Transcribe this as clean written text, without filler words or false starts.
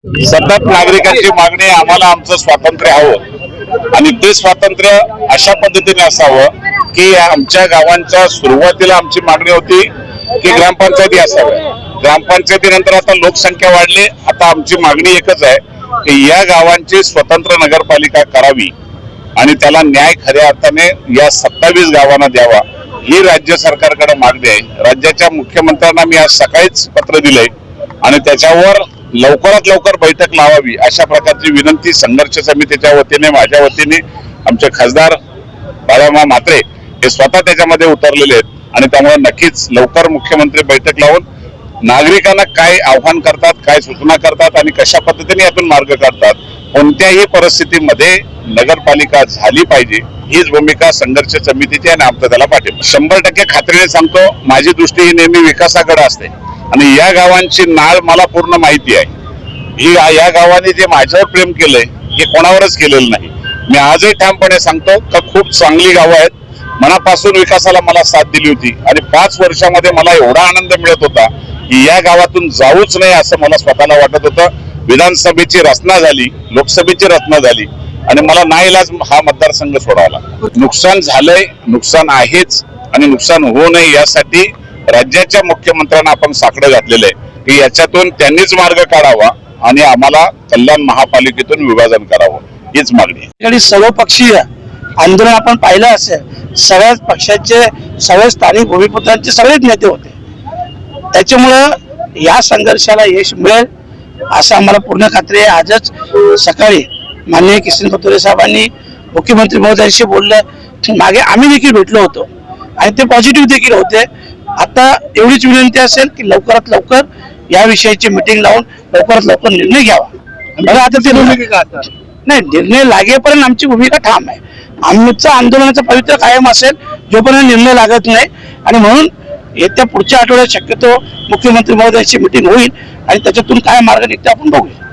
सतत नागरिकांची मागणी आहे, आम्हाला आमचं स्वातंत्र्य हवं आणि ते स्वातंत्र्य अशा पद्धतीने असावं की आमच्या गावांच्या सुरुवातीला आमची मागणी होती की ग्रामपंचायती असाव्या. ग्रामपंचायतीनंतर आता लोकसंख्या वाढली, आता आमची मागणी एकच आहे की या गावांची स्वतंत्र नगरपालिका करावी आणि त्याला न्याय खऱ्या अर्थाने या 27 गावांना द्यावा, ही राज्य सरकारकडे मागणी आहे. राज्याच्या मुख्यमंत्र्यांना मी आज सकाळीच पत्र दिलंय आणि त्याच्यावर लवकरात लवकर बैठक लावावी अशा प्रकारची विनंती संघर्ष समितीच्या वतीने, माझ्या वतीने, आमचे खासदार बाळामा म्हात्रे हे स्वतः त्याच्यामध्ये उतरलेले आहेत आणि त्यामुळे नक्कीच लवकर मुख्यमंत्री बैठक लावून नागरिकांना काय आव्हान करतात, काय सूचना करतात आणि कशा पद्धतीने यातून मार्ग काढतात, कोणत्याही परिस्थितीमध्ये नगरपालिका झाली पाहिजे हीच भूमिका संघर्ष समितीची आणि आमचा त्याला पाठिंबा. 100% खात्रीने सांगतो, माझी दृष्टी ही नेहमी विकासाकडे असते आणि या गावांची नाळ मला पूर्ण माहिती आहे. ही या गावाने जे माझ्यावर प्रेम केलंय हे कोणावरच केलेलं नाही. मी आजही ठामपणे सांगतो का खूप चांगली गावं आहेत, मनापासून विकासाला मला साथ दिली होती आणि 5 वर्षामध्ये मला एवढा आनंद मिळत होता की या गावातून जाऊच नाही असं मला स्वतःला वाटत होतं. विधानसभेची रचना झाली, लोकसभेची रचना झाली आणि मला नाईलाज हा मतदारसंघ सोडावा. नुकसान झालंय, नुकसान आहेच आणि नुकसान होऊ नये यासाठी राज्याच्या मुख्यमंत्र्यांना आपण साकडं घातलेलं आहे की याच्यातून त्यांनीच मार्ग काढावा आणि आम्हाला कल्याण महापालिकेतून विभाजन करावं, हीच मागणी आहे. आणि सर्वपक्षीय आंदोलन आपण पाहिलं असेल, सगळ्याच पक्षाचे, सगळे स्थानिक भूमिपुत्रांचे सगळेच नेते होते. त्याच्यामुळं या संघर्षाला यश मिळेल असं आम्हाला पूर्ण खात्री आहे. आजच सकाळी माननीय किसन पतोरे साहेबांनी मुख्यमंत्री महोदयांशी बोललं, मागे आम्ही देखील भेटलो होतो आणि ते पॉझिटिव्ह देखील होते. आता एवढीच विनंती असेल की लवकरात लवकर या विषयाची मीटिंग लावून लवकरात लवकर निर्णय घ्यावा. बघा आता ते नाही, निर्णय लागेपर्यंत आमची भूमिका ठाम आहे. आमचं आंदोलनाचं पवित्र कायम असेल जोपर्यंत निर्णय लागत नाही आणि म्हणून येत्या पुढच्या आठवड्यात शक्यतो मुख्यमंत्री महोदयांची मीटिंग होईल आणि त्याच्यातून काय मार्ग निघते आपण बघूया.